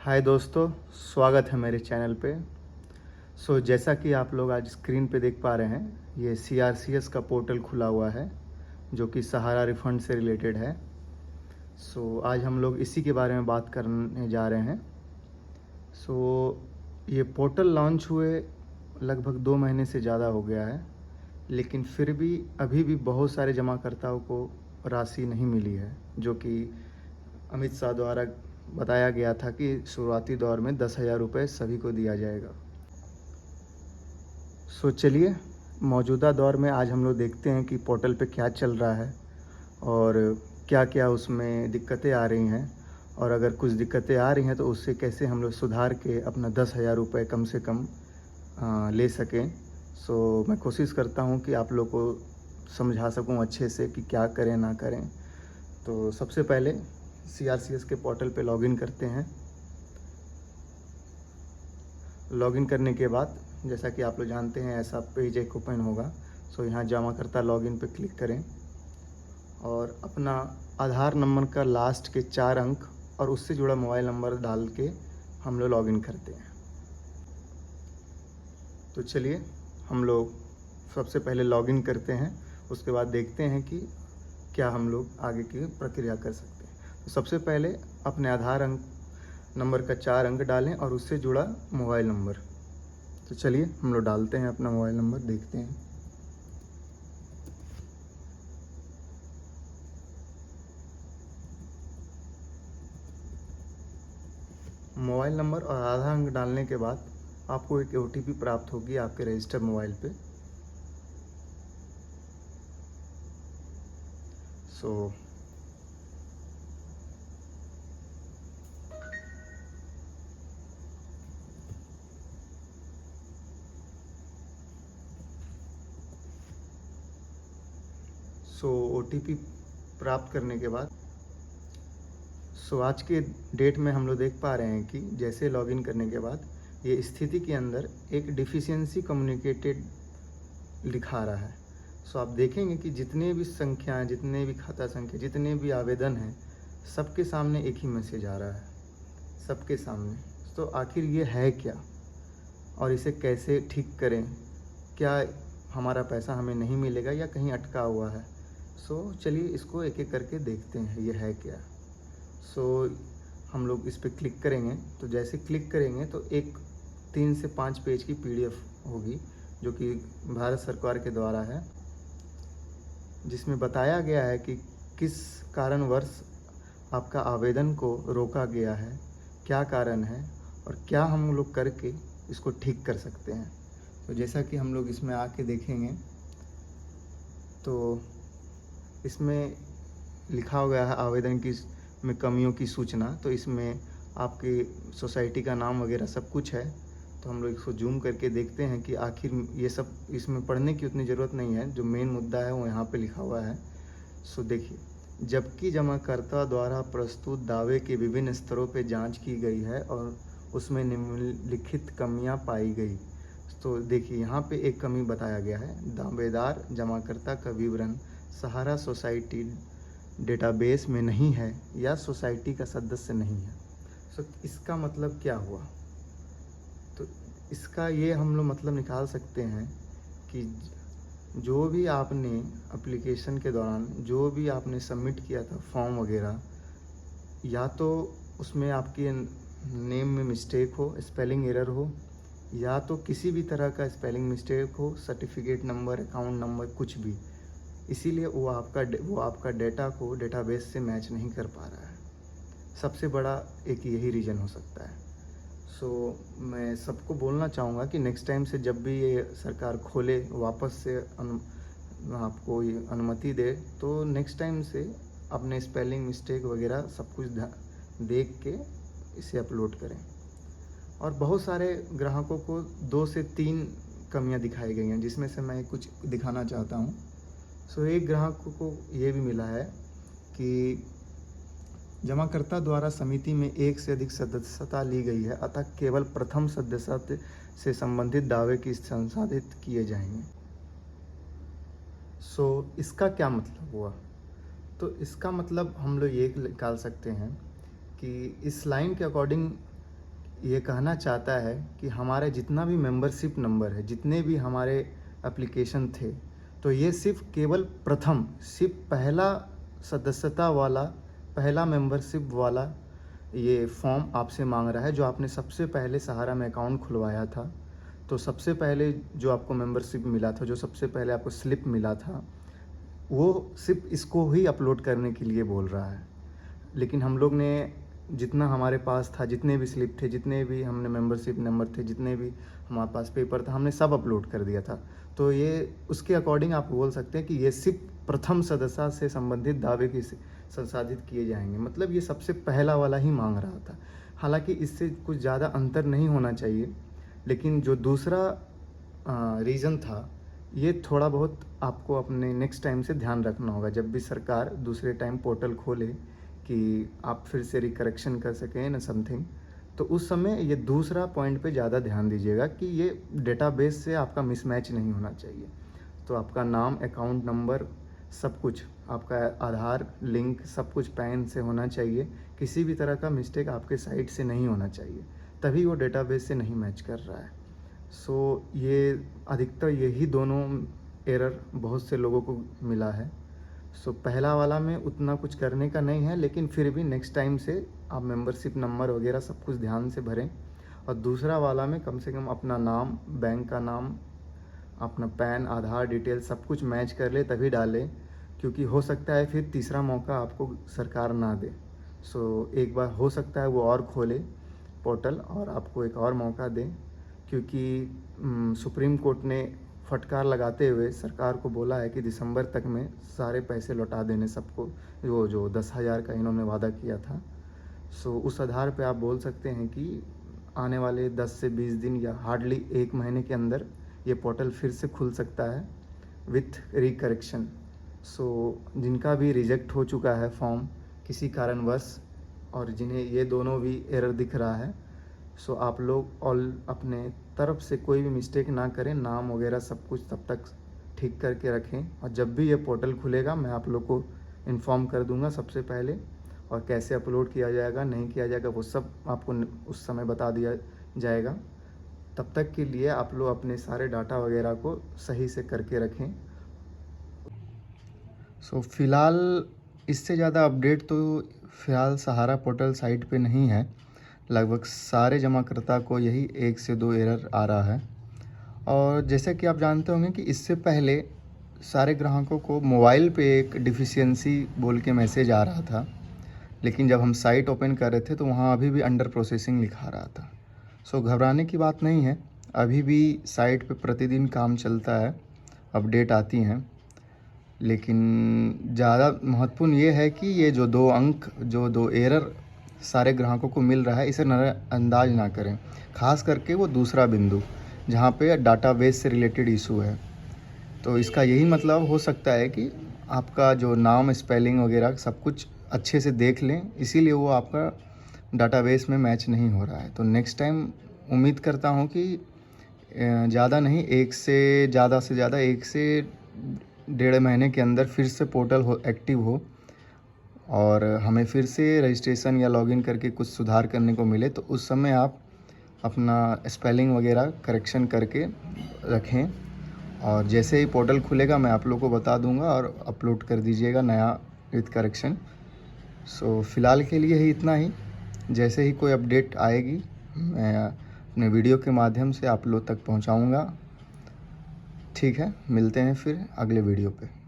हाय दोस्तों, स्वागत है मेरे चैनल पे। जैसा कि आप लोग आज स्क्रीन पे देख पा रहे हैं, ये CRCS का पोर्टल खुला हुआ है जो कि सहारा रिफंड से रिलेटेड है। आज हम लोग इसी के बारे में बात करने जा रहे हैं। ये पोर्टल लॉन्च हुए लगभग 2 महीने से ज़्यादा हो गया है, लेकिन फिर भी अभी भी बहुत सारे जमाकर्ताओं को राशि नहीं मिली है, जो कि अमित शाह द्वारा बताया गया था कि शुरुआती दौर में 10,000 रुपये सभी को दिया जाएगा। चलिए मौजूदा दौर में आज हम लोग देखते हैं कि पोर्टल पे क्या चल रहा है और क्या क्या उसमें दिक्कतें आ रही हैं, और अगर कुछ दिक्कतें आ रही हैं तो उससे कैसे हम लोग सुधार के अपना 10,000 रुपये कम से कम ले सकें। मैं कोशिश करता हूं कि आप लोग को समझा सकूं अच्छे से कि क्या करें ना करें। तो सबसे पहले CRCS के पोर्टल पे लॉगिन करते हैं। लॉगिन करने के बाद जैसा कि आप लोग जानते हैं ऐसा पेज एक ओपन होगा। यहाँ जमाकर्ता लॉगिन पे क्लिक करें और अपना आधार नंबर का लास्ट के 4 अंक और उससे जुड़ा मोबाइल नंबर डाल के हम लोग लॉगिन करते हैं। तो चलिए हम लोग सबसे पहले लॉगिन करते हैं, उसके बाद देखते हैं कि क्या हम लोग आगे की प्रक्रिया कर सकते हैं। तो सबसे पहले अपने आधार नंबर का 4 अंक डालें और उससे जुड़ा मोबाइल नंबर। तो चलिए हम लोग डालते हैं अपना मोबाइल नंबर, देखते हैं। मोबाइल नंबर और आधार अंक डालने के बाद आपको एक OTP प्राप्त होगी आपके रजिस्टर्ड मोबाइल पे। सो OTP प्राप्त करने के बाद आज के डेट में हम लोग देख पा रहे हैं कि जैसे लॉगिन करने के बाद ये स्थिति के अंदर एक डिफिशियंसी कम्युनिकेटेड लिखा रहा है। आप देखेंगे कि जितने भी संख्याएं, जितने भी खाता संख्या, जितने भी आवेदन हैं, सबके सामने एक ही मैसेज आ रहा है, सबके सामने। तो आखिर ये है क्या और इसे कैसे ठीक करें? क्या हमारा पैसा हमें नहीं मिलेगा या कहीं अटका हुआ है? चलिए इसको एक एक करके देखते हैं ये है क्या। हम लोग इस पर क्लिक करेंगे। तो जैसे क्लिक करेंगे तो एक 3 से 5 पेज की PDF होगी जो कि भारत सरकार के द्वारा है, जिसमें बताया गया है कि किस कारणवश आपका आवेदन को रोका गया है, क्या कारण है और क्या हम लोग करके इसको ठीक कर सकते हैं। तो जैसा कि हम लोग इसमें आके देखेंगे तो इसमें लिखा हो गया है आवेदन की में कमियों की सूचना। तो इसमें आपकी सोसाइटी का नाम वगैरह सब कुछ है। तो हम लोग इसको जूम करके देखते हैं कि आखिर ये सब इसमें पढ़ने की उतनी ज़रूरत नहीं है, जो मेन मुद्दा है वो यहाँ पे लिखा हुआ है। देखिए, जबकि जमाकर्ता द्वारा प्रस्तुत दावे के विभिन्न स्तरों पे जांच की गई है और उसमें निम्नलिखित कमियां पाई गई। तो देखिए यहाँ पे एक कमी बताया गया है, दावेदार जमाकर्ता का विवरण सहारा सोसाइटी डेटाबेस में नहीं है या सोसाइटी का सदस्य नहीं है। इसका मतलब क्या हुआ? तो इसका ये हम लोग मतलब निकाल सकते हैं कि जो भी आपने एप्लीकेशन के दौरान जो भी आपने सबमिट किया था फॉर्म वगैरह, या तो उसमें आपकी नेम में मिस्टेक हो, स्पेलिंग एरर हो, या तो किसी भी तरह का स्पेलिंग मिस्टेक हो, सर्टिफिकेट नंबर, अकाउंट नंबर, कुछ भी, इसीलिए वो आपका डेटा को डेटाबेस से मैच नहीं कर पा रहा है। सबसे बड़ा एक यही रीज़न हो सकता है। मैं सबको बोलना चाहूँगा कि नेक्स्ट टाइम से जब भी ये सरकार खोले, वापस से आपको ये अनुमति दे, तो नेक्स्ट टाइम से अपने स्पेलिंग मिस्टेक वगैरह सब कुछ देख के इसे अपलोड करें। और बहुत सारे ग्राहकों को 2 से 3 कमियां दिखाई गई हैं, जिसमें से मैं कुछ दिखाना चाहता हूं। एक ग्राहक को ये भी मिला है कि जमाकर्ता द्वारा समिति में 1 से अधिक सदस्यता ली गई है, अतः केवल प्रथम सदस्यता से संबंधित दावे की संसाधित किए जाएंगे। इसका क्या मतलब हुआ? तो इसका मतलब हम लोग ये निकाल सकते हैं कि इस लाइन के अकॉर्डिंग ये कहना चाहता है कि हमारे जितना भी मेंबरशिप नंबर है, जितने भी हमारे एप्लीकेशन थे, तो ये सिर्फ केवल सिर्फ पहला सदस्यता वाला, पहला मेंबरशिप वाला ये फॉर्म आपसे मांग रहा है, जो आपने सबसे पहले सहारा में अकाउंट खुलवाया था। तो सबसे पहले जो आपको मेंबरशिप मिला था, जो सबसे पहले आपको स्लिप मिला था, वो सिर्फ इसको ही अपलोड करने के लिए बोल रहा है। लेकिन हम लोग ने जितना हमारे पास था, जितने भी स्लिप थे, जितने भी हमने मेंबरशिप नंबर थे, जितने भी हमारे पास पेपर था, हमने सब अपलोड कर दिया था। तो ये उसके अकॉर्डिंग आप बोल सकते हैं कि ये सिर्फ प्रथम सदस्य से संबंधित दावे की संसाधित किए जाएंगे। मतलब ये सबसे पहला वाला ही मांग रहा था। हालांकि इससे कुछ ज़्यादा अंतर नहीं होना चाहिए, लेकिन जो दूसरा रीज़न था, ये थोड़ा बहुत आपको अपने नेक्स्ट टाइम से ध्यान रखना होगा। जब भी सरकार दूसरे टाइम पोर्टल खोले कि आप फिर से रिकरेक्शन कर सकें ना समथिंग, तो उस समय ये दूसरा पॉइंट पे ज़्यादा ध्यान दीजिएगा कि ये डेटाबेस से आपका मिसमैच नहीं होना चाहिए। तो आपका नाम, अकाउंट नंबर, सब कुछ, आपका आधार लिंक, सब कुछ पैन से होना चाहिए। किसी भी तरह का मिस्टेक आपके साइट से नहीं होना चाहिए, तभी वो डेटाबेस से नहीं मैच कर रहा है। सो ये अधिकतर यही दोनों एरर बहुत से लोगों को मिला है। सो पहला वाला में उतना कुछ करने का नहीं है, लेकिन फिर भी नेक्स्ट टाइम से आप मेंबरशिप नंबर वगैरह सब कुछ ध्यान से भरें। और दूसरा वाला में कम से कम अपना नाम, बैंक का नाम, अपना पैन, आधार डिटेल सब कुछ मैच कर ले तभी डालें, क्योंकि हो सकता है फिर तीसरा मौका आपको सरकार ना दे। सो एक बार हो सकता है वो और खोले पोर्टल और आपको एक और मौका दें, क्योंकि सुप्रीम कोर्ट ने फटकार लगाते हुए सरकार को बोला है कि दिसंबर तक में सारे पैसे लौटा देने सबको, वो जो 10,000 का इन्होंने वादा किया था। सो उस आधार पे आप बोल सकते हैं कि आने वाले 10 से 20 दिन या हार्डली 1 महीने के अंदर ये पोर्टल फिर से खुल सकता है विथ रिकरेक्शन। सो जिनका भी रिजेक्ट हो चुका है फॉर्म किसी कारणवश, और जिन्हें ये दोनों भी एरर दिख रहा है, सो आप लोग ऑल अपने तरफ से कोई भी मिस्टेक ना करें, नाम वगैरह सब कुछ तब तक ठीक करके रखें। और जब भी ये पोर्टल खुलेगा मैं आप लोग को इन्फॉर्म कर दूंगा सबसे पहले, और कैसे अपलोड किया जाएगा, नहीं किया जाएगा, वो सब आपको उस समय बता दिया जाएगा। तब तक के लिए आप लोग अपने सारे डाटा वगैरह को सही से करके रखें। सो फ़िलहाल इससे ज़्यादा अपडेट तो फ़िलहाल सहारा पोर्टल साइट पे नहीं है। लगभग सारे जमाकर्ता को यही 1 से 2 एरर आ रहा है। और जैसे कि आप जानते होंगे कि इससे पहले सारे ग्राहकों को मोबाइल पे एक डिफिशियंसी बोल के मैसेज आ रहा था, लेकिन जब हम साइट ओपन कर रहे थे तो वहाँ अभी भी अंडर प्रोसेसिंग लिखा रहा था। सो घबराने की बात नहीं है, अभी भी साइट पे प्रतिदिन काम चलता है, अपडेट आती हैं। लेकिन ज़्यादा महत्वपूर्ण ये है कि ये जो 2 अंक, जो 2 एरर सारे ग्राहकों को मिल रहा है, इसे नज़रअंदाज ना करें। ख़ास करके वो दूसरा बिंदु जहाँ पे डाटाबेस से रिलेटेड इशू है। तो इसका यही मतलब हो सकता है कि आपका जो नाम, स्पेलिंग वगैरह सब कुछ अच्छे से देख लें, इसीलिए वो आपका डाटाबेस में मैच नहीं हो रहा है। तो नेक्स्ट टाइम उम्मीद करता हूँ कि ज़्यादा नहीं, 1 से ज़्यादा 1 से 1.5 महीने के अंदर फिर से पोर्टल एक्टिव हो और हमें फिर से रजिस्ट्रेशन या लॉगिन करके कुछ सुधार करने को मिले, तो उस समय आप अपना स्पेलिंग वगैरह करेक्शन करके रखें। और जैसे ही पोर्टल खुलेगा मैं आप लोगों को बता दूंगा और अपलोड कर दीजिएगा नया विथ करेक्शन। सो फ़िलहाल के लिए ही इतना ही। जैसे ही कोई अपडेट आएगी मैं अपने वीडियो के माध्यम से आप लोग तक पहुंचाऊंगा। ठीक है, मिलते हैं फिर अगले वीडियो पे।